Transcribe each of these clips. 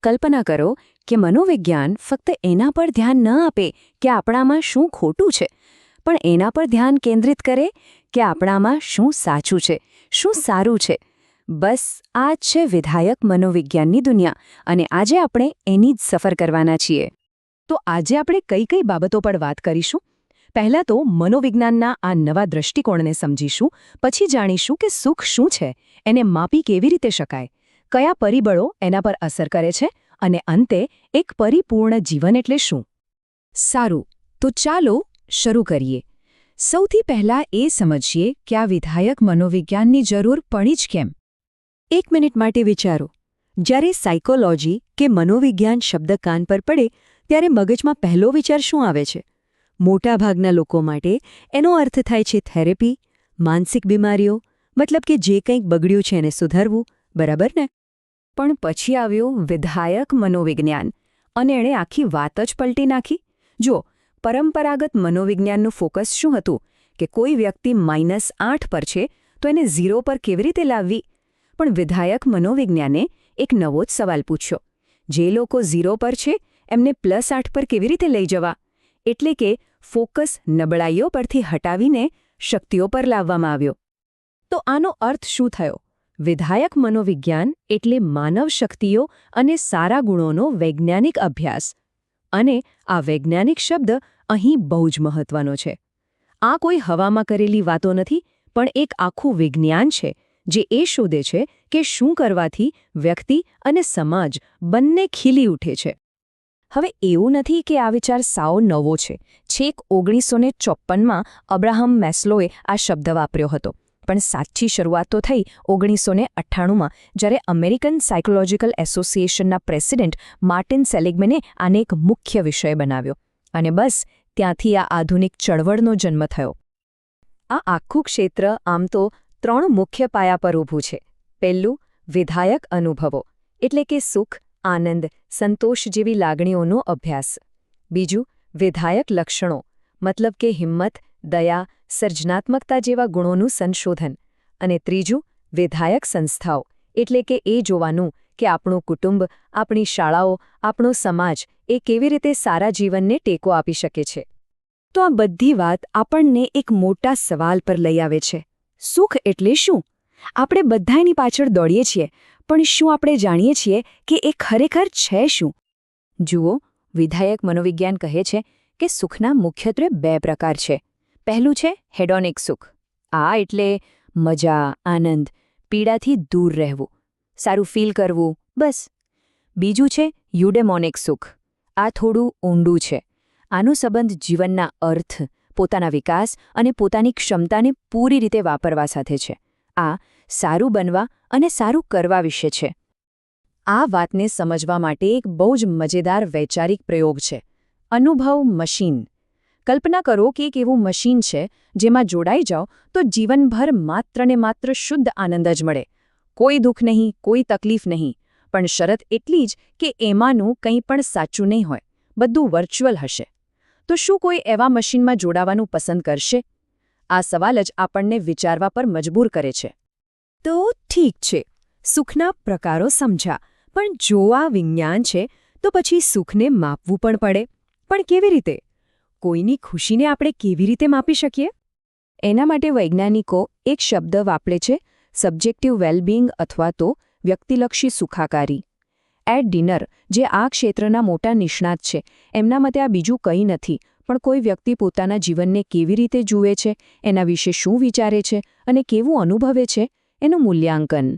કલ્પના કરો કે મનોવિજ્ઞાન ફક્ત એના પર ધ્યાન ન આપે કે આપણામાં શું ખોટું છે, પણ એના પર ધ્યાન કેન્દ્રિત કરે કે આપણામાં શું સાચું છે, શું સારું છે. બસ આ જ છે વિધાયક મનોવિજ્ઞાનની દુનિયા, અને આજે આપણે એની જ સફર કરવાના છીએ. તો આજે આપણે કઈ કઈ બાબતો પર વાત કરીશું? પહેલાં તો મનોવિજ્ઞાનના આ નવા દૃષ્ટિકોણને સમજીશું, પછી જાણીશું કે સુખ શું છે, એને માપી કેવી રીતે શકાય, કયા પરિબળો એના પર અસર કરે છે, અને અંતે એક પરિપૂર્ણ જીવન એટલે શું. સારું, તો ચાલો શરૂ કરીએ. સૌથી પહેલાં એ સમજીએ કે આ વિધાયક મનોવિજ્ઞાનની જરૂર પડી જ કેમ. 1 મિનિટ માટે વિચારો. જ્યારે સાયકોલોજી કે મનોવિજ્ઞાન શબ્દ કાન પર પડે ત્યારે મગજમાં પહેલો વિચાર શું આવે છે? મોટાભાગના લોકો માટે એનો અર્થ થાય છે થેરેપી, માનસિક બીમારીઓ, મતલબ કે જે કંઈક બગડ્યું છે એને સુધારવું, બરાબર ને? પણ પછી આવ્યું વિધાયક મનોવિજ્ઞાન, અને એણે આખી વાત જ પલટી નાખી. જો પરંપરાગત મનોવિજ્ઞાનનું ફોકસ શું હતું કે કોઈ વ્યક્તિ -8 પર છે તો એને 0 પર કેવી રીતે લાવવી. પણ વિધાયક મનોવિજ્ઞાને એક નવો જ સવાલ પૂછ્યો. જે લોકો 0 પર છે એમને +8 પર કેવી રીતે લઈ જવા? એટલે કે ફોકસ નબળાઈઓ પરથી હટાવીને શક્તિઓ પર લાવવામાં આવ્યો. તો આનો અર્થ શું થયો? વિધાયક મનોવિજ્ઞાન એટલે માનવ શક્તિઓ અને સારા ગુણોનો વૈજ્ઞાનિક અભ્યાસ. અને આ વૈજ્ઞાનિક શબ્દ અહીં બહુ જ મહત્વનો છે. આ કોઈ હવામાં કરેલી વાતો નથી, પણ એક આખું વિજ્ઞાન છે જે એ શોધે છે કે શું કરવાથી વ્યક્તિ અને સમાજ બંને ખીલી ઉઠે છે. હવે એવું નથી કે આ વિચાર સાવ નવો છે. છેક 1954માં અબ્રાહમ મેસ્લોએ આ શબ્દ વાપર્યો હતો. પણ સાચી શરૂઆત તો થઈ 1998માં, જ્યારે અમેરિકન સાયકોલોજીકલ એસોસિએશનના પ્રેસિડેન્ટ માર્ટિન સેલિગ્મેને આને એક મુખ્ય વિષય બનાવ્યો. અને બસ ત્યાંથી આ આધુનિક ચળવળનો જન્મ થયો. આ આખું ક્ષેત્ર આમ તો 3 મુખ્ય પાયા પર ઊભું છે. પહેલું, વિધાયક અનુભવો, એટલે કે સુખ, આનંદ, સંતોષ જેવી લાગણીઓનો અભ્યાસ. બીજું, વિધાયક લક્ષણો, મતલબ કે હિંમત, દયા, સર્જનાત્મકતા જેવા ગુણોનું સંશોધન. અને ત્રીજું, વિધાયક સંસ્થાઓ, એટલે કે એ જોવાનું કે આપણું કુટુંબ, આપણી શાળાઓ, આપણો સમાજ એ કેવી રીતે સારા જીવનને ટેકો આપી શકે છે. તો આ બધી વાત આપણને એક મોટા સવાલ પર લઈ આવે છે. સુખ એટલે શું? આપણે બધા એની પાછળ દોડીએ છીએ, પણ શું આપણે જાણીએ છીએ કે એ ખરેખર છે શું? જુઓ, વિધાયક મનોવિજ્ઞાન કહે છે કે સુખના મુખ્યત્વે 2 પ્રકાર છે. પહેલું છે હેડોનિક સુખ. આ એટલે મજા, આનંદ, પીડાથી દૂર રહેવું, સારું ફીલ કરવું, બસ. બીજું છે યુડેમોનિક સુખ. આ થોડું ઊંડું છે. આનો સંબંધ જીવનના અર્થ, પોતાના વિકાસ અને પોતાની ક્ષમતાને પૂરી રીતે વાપરવા સાથે છે. આ સારું બનવા અને સારું કરવા વિશે છે. આ વાતને સમજવા માટે એક બહુ જ મજેદાર વૈચારિક પ્રયોગ છે. અનુભવ મશીન. કલ્પના કરો કે એક એવું મશીન છે જેમાં જોડાઈ જાઓ તો જીવનભર માત્ર ને માત્ર શુદ્ધ આનંદ જ મળે. કોઈ દુઃખ નહીં, કોઈ તકલીફ નહીં. પણ શરત એટલી જ કે એમાંનું કંઈ પણ સાચું નહીં હોય, બધું વર્ચ્યુઅલ હશે. તો શું કોઈ એવા મશીનમાં જોડાવાનું પસંદ કરશે? આ સવાલ જ આપણને વિચારવા પર મજબૂર કરે છે. તો ઠીક છે, સુખના પ્રકારો સમજ્યા, પણ જો આ વિજ્ઞાન છે તો પછી સુખને માપવું પણ પડે. પણ કેવી રીતે? કોઈની ખુશીને આપણે કેવી રીતે માપી શકીએ? એના માટે વૈજ્ઞાનિકો એક શબ્દ વાપરે છે, સબ્જેક્ટિવ વેલબિંગ અથવા તો વ્યક્તિલક્ષી સુખાકારી. એડ ડિનર, જે આ ક્ષેત્રના મોટા નિષ્ણાત છે, એમના મતે આ બીજું કંઈ નથી પણ કોઈ વ્યક્તિ પોતાના જીવનને કેવી રીતે જુએ છે, એના વિશે શું વિચારે છે અને કેવું અનુભવે છે, એનું મૂલ્યાંકન.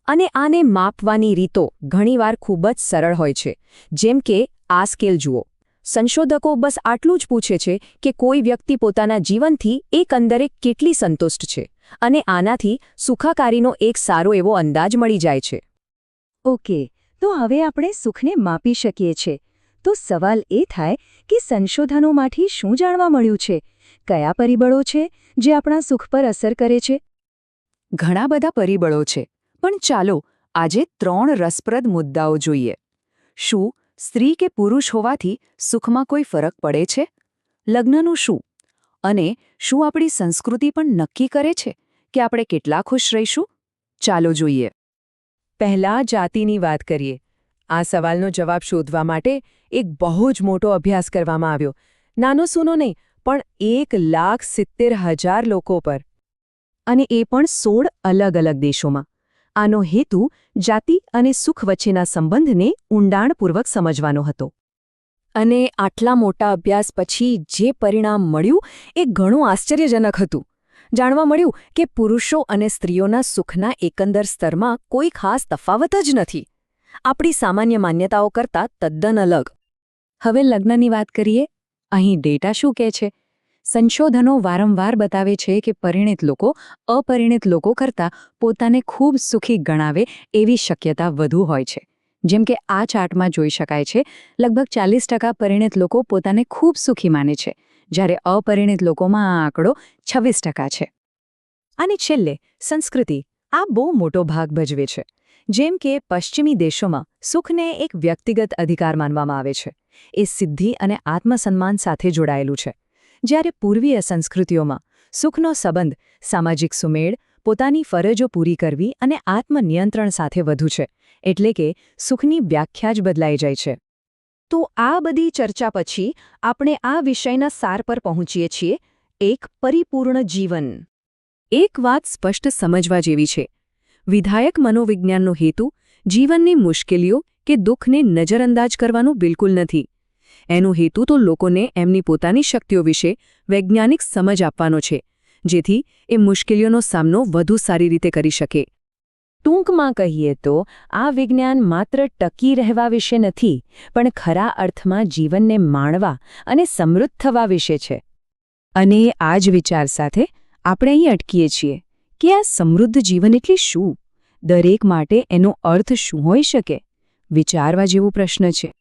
અને આને માપવાની રીતો ઘણીવાર ખૂબ જ સરળ હોય છે. જેમ કે આ સ્કેલ જુઓ. સંશોધકો બસ આટલું જ પૂછે છે કે કોઈ વ્યક્તિ પોતાના જીવનથી એકંદરે કેટલી સંતુષ્ટ છે, અને આનાથી સુખાકારીનો એક સારો એવો અંદાજ મળી જાય છે. ઓકે, તો હવે આપણે સુખને માપી શકીએ છીએ. તો સવાલ એ થાય કે સંશોધનોમાંથી શું જાણવા મળ્યું છે? કયા પરિબળો છે જે આપણા સુખ પર અસર કરે છે? ઘણા બધા પરિબળો છે, પણ ચાલો આજે 3 રસપ્રદ મુદ્દાઓ જોઈએ. શું સ્ત્રી કે પુરુષ હોવાથી સુખમાં કોઈ ફરક પડે છે? લગ્નનું શું? અને શું આપણી સંસ્કૃતિ પણ નક્કી કરે છે કે આપણે કેટલા ખુશ રહીશું? ચાલો જોઈએ. પહેલા જાતિની વાત કરીએ. આ સવાલનો જવાબ શોધવા માટે એક બહુ જ મોટો અભ્યાસ કરવામાં આવ્યો. નાનો સૂનો નહીં, પણ 1,70,000 લોકો પર. અને એ પણ 16 અલગ અલગ દેશોમાં. આનો હેતુ જાતિ અને સુખ વચ્ચેના સંબંધને ઊંડાણપૂર્વક સમજવાનો હતો. અને આટલા મોટા અભ્યાસ પછી જે પરિણામ મળ્યું એ ઘણું આશ્ચર્યજનક હતું. જાણવા મળ્યું કે પુરુષો અને સ્ત્રીઓના સુખના એકંદર સ્તરમાં કોઈ ખાસ તફાવત જ નથી. આપણી સામાન્ય માન્યતાઓ કરતાં તદ્દન અલગ. હવે લગ્નની વાત કરીએ. અહીં ડેટા શું કહે છે? સંશોધનો વારંવાર બતાવે છે કે પરિણિત લોકો અપરિણિત લોકો કરતાં પોતાને ખૂબ સુખી ગણાવે એવી શક્યતા વધુ હોય છે. જેમ કે આ ચાર્ટમાં જોઈ શકાય છે, લગભગ 40% પરિણિત લોકો પોતાને ખૂબ સુખી માને છે, જ્યારે અપરિણિત લોકોમાં આ આંકડો 26% છે. અને છેલ્લે સંસ્કૃતિ આ બહુ મોટો ભાગ ભજવે છે. જેમ કે પશ્ચિમી દેશોમાં સુખને એક વ્યક્તિગત અધિકાર માનવામાં આવે છે. એ સિદ્ધિ અને આત્મસન્માન સાથે જોડાયેલું છે. જ્યારે પૂર્વીય સંસ્કૃતિઓમાં સુખનો સંબંધ સામાજિક સુમેળ, પોતાની ફરજો પૂરી કરવી અને આત્મનિયંત્રણ સાથે વધુ છે. એટલે કે સુખની વ્યાખ્યા જ બદલાઈ જાય છે. તો આ બધી ચર્ચા પછી આપણે આ વિષયના સાર પર પહોંચીએ છીએ, એક પરિપૂર્ણ જીવન. એક વાત સ્પષ્ટ સમજવા જેવી છે. વિધાયક મનોવિજ્ઞાનનો હેતુ જીવનની મુશ્કેલીઓ કે દુઃખને નજરઅંદાજ કરવાનો બિલકુલ નથી. એનો હેતુ તો લોકોને એમની પોતાની શક્તિઓ વિશે વૈજ્ઞાનિક સમજ આપવાનો છે, જેથી એ મુશ્કેલીઓનો સામનો વધુ સારી રીતે કરી શકે. ટૂંકમાં કહીએ તો આ વિજ્ઞાન માત્ર ટકી રહેવા વિશે નથી, પણ ખરા અર્થમાં જીવનને માણવા અને સમૃદ્ધ થવા વિશે છે. અને આ જ વિચાર સાથે આપણે અહીં અટકીએ છીએ કે આ સમૃદ્ધ જીવન એટલે શું? દરેક માટે એનો અર્થ શું હોઈ શકે? વિચારવા જેવો પ્રશ્ન છે.